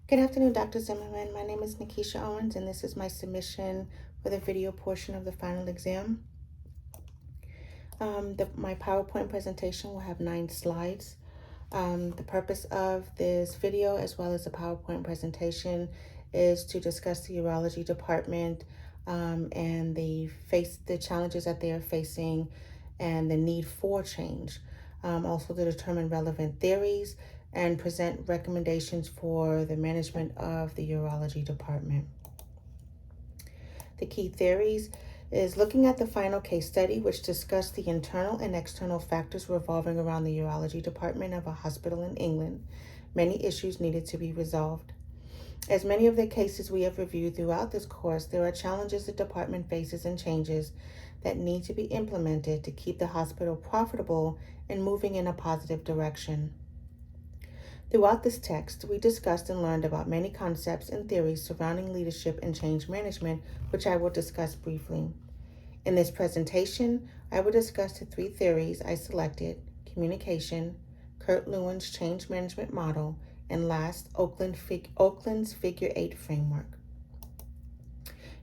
Good afternoon, Dr. Zimmerman. My name is Nikisha Owens, and this is my submission for the video portion of the final exam. My PowerPoint presentation will have 9 slides. The purpose of this video, as well as the PowerPoint presentation, is to discuss the urology department and the challenges that they are facing and the need for change. Also to determine relevant theories and present recommendations for the management of the urology department. The key theories is looking at the final case study, which discussed the internal and external factors revolving around the urology department of a hospital in England. Many issues needed to be resolved. As many of the cases we have reviewed throughout this course, there are challenges the department faces and changes that need to be implemented to keep the hospital profitable and moving in a positive direction. Throughout this text, we discussed and learned about many concepts and theories surrounding leadership and change management, which I will discuss briefly. In this presentation, I will discuss the 3 theories I selected: communication, Kurt Lewin's change management model, and last, Oakland's Figure 8 framework.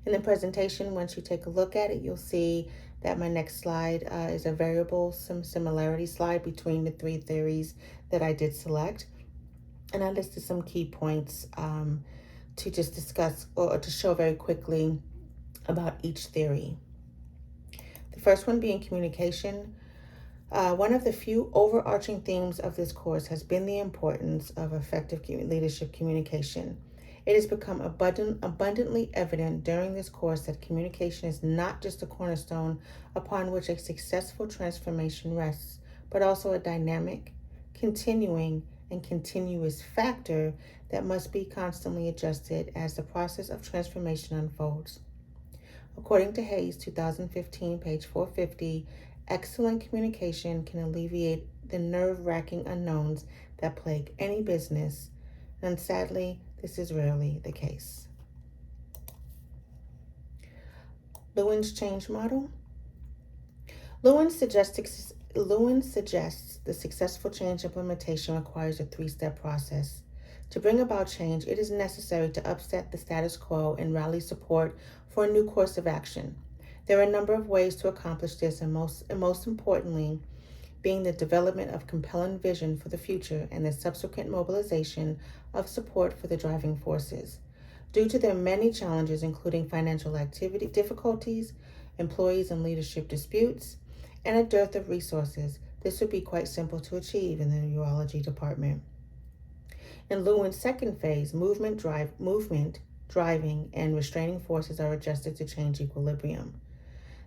In the presentation, once you take a look at it, you'll see that my next slide is a some similarity slide between the 3 theories that I did select. And I listed some key points to just discuss or to show very quickly about each theory. The first one being communication. One of the few overarching themes of this course has been the importance of effective leadership communication. It has become abundantly evident during this course that communication is not just a cornerstone upon which a successful transformation rests, but also a dynamic, continuing, and continuous factor that must be constantly adjusted as the process of transformation unfolds. According to Hayes, 2015, page 450, excellent communication can alleviate the nerve-wracking unknowns that plague any business, and sadly, this is rarely the case. Lewin's change model. Lewin suggests the successful change implementation requires a 3-step process. To bring about change, it is necessary to upset the status quo and rally support for a new course of action. There are a number of ways to accomplish this, and most importantly, being the development of compelling vision for the future and the subsequent mobilization of support for the driving forces. Due to their many challenges, including financial activity difficulties, employees and leadership disputes, and a dearth of resources, this would be quite simple to achieve in the urology department. In Lewin's second phase, movement, driving, and restraining forces are adjusted to change equilibrium.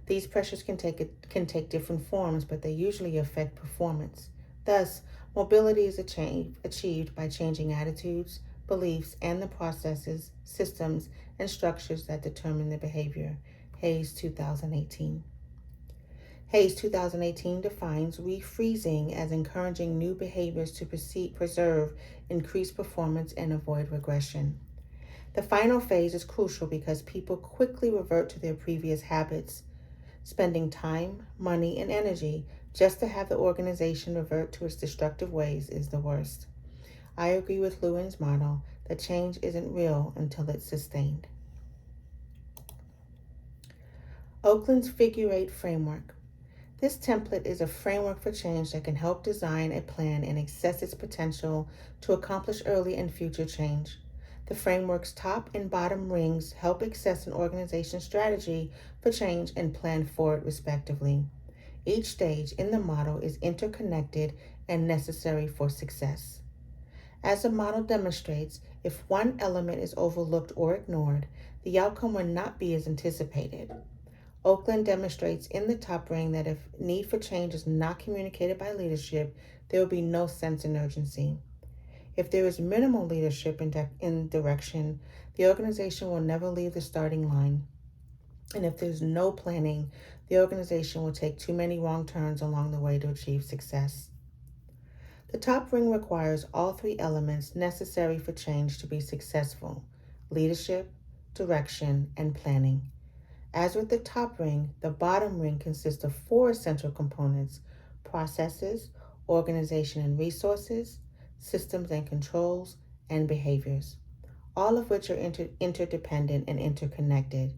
These pressures can take different forms, but they usually affect performance. Thus, mobility is achieved by changing attitudes, beliefs, and the processes, systems, and structures that determine the behavior. Hayes, 2018. Hayes 2018 defines refreezing as encouraging new behaviors to preserve increased performance and avoid regression. The final phase is crucial because people quickly revert to their previous habits, spending time, money, and energy just to have the organization revert to its destructive ways is the worst. I agree with Lewin's model that change isn't real until it's sustained. Oakland's Figure 8 framework. This template is a framework for change that can help design a plan and assess its potential to accomplish early and future change. The framework's top and bottom rings help assess an organization's strategy for change and plan for it respectively. Each stage in the model is interconnected and necessary for success. As the model demonstrates, if one element is overlooked or ignored, the outcome will not be as anticipated. Oakland demonstrates in the top ring that if need for change is not communicated by leadership, there will be no sense in urgency. If there is minimal leadership in direction, the organization will never leave the starting line. And if there's no planning, the organization will take too many wrong turns along the way to achieve success. The top ring requires all 3 elements necessary for change to be successful: leadership, direction, and planning. As with the top ring, the bottom ring consists of 4 essential components: processes, organization and resources, systems and controls, and behaviors. all of which are interdependent and interconnected.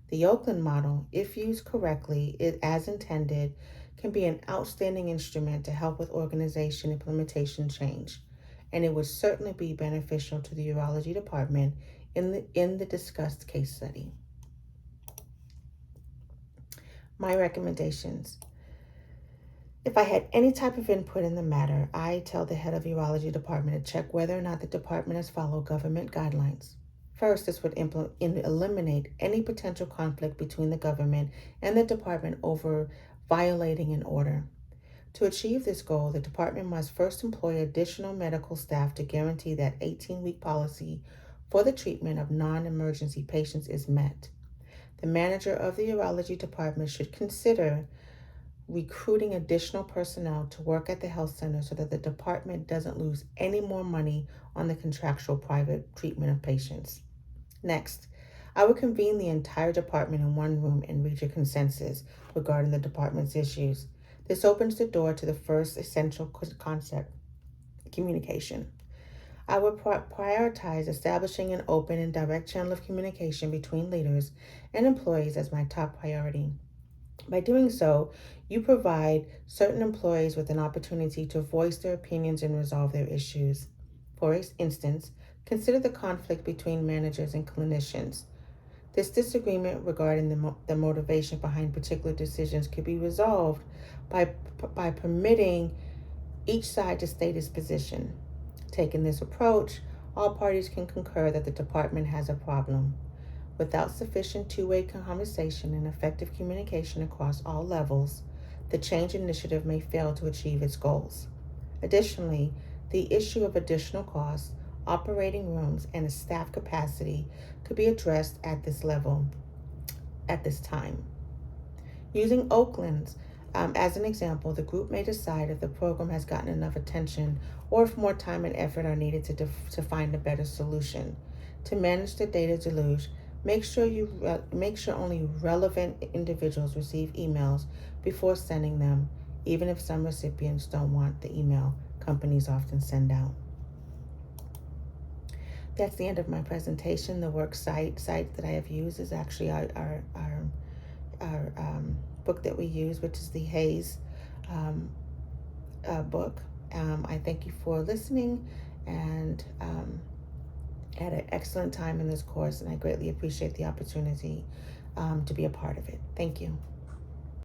The Oakland model, if used correctly, as intended, can be an outstanding instrument to help with organization implementation change, and it would certainly be beneficial to the urology department in the discussed case study. My recommendations. If I had any type of input in the matter, I tell the head of urology department to check whether or not the department has followed government guidelines. First, this would eliminate any potential conflict between the government and the department over violating an order. To achieve this goal, the department must first employ additional medical staff to guarantee that 18-week policy for the treatment of non-emergency patients is met. The manager of the urology department should consider recruiting additional personnel to work at the health center so that the department doesn't lose any more money on the contractual private treatment of patients. Next, I would convene the entire department in one room and reach a consensus regarding the department's issues. This opens the door to the first essential concept, communication. I would prioritize establishing an open and direct channel of communication between leaders and employees as my top priority. By doing so, you provide certain employees with an opportunity to voice their opinions and resolve their issues. For instance, consider the conflict between managers and clinicians. This disagreement regarding the motivation behind particular decisions could be resolved by permitting each side to state its position. Taking this approach, all parties can concur that the department has a problem. Without sufficient two-way conversation and effective communication across all levels, the change initiative may fail to achieve its goals. Additionally, the issue of additional costs, operating rooms, and staff capacity could be addressed at this level at this time. Using Oakland's as an example, the group may decide if the program has gotten enough attention or if more time and effort are needed to find a better solution. To manage the data deluge, make sure only relevant individuals receive emails before sending them, even if some recipients don't want the email companies often send out. That's the end of my presentation. The work site that I have used is actually our book that we use, which is the Hayes book. I thank you for listening and had an excellent time in this course, and I greatly appreciate the opportunity to be a part of it. Thank you.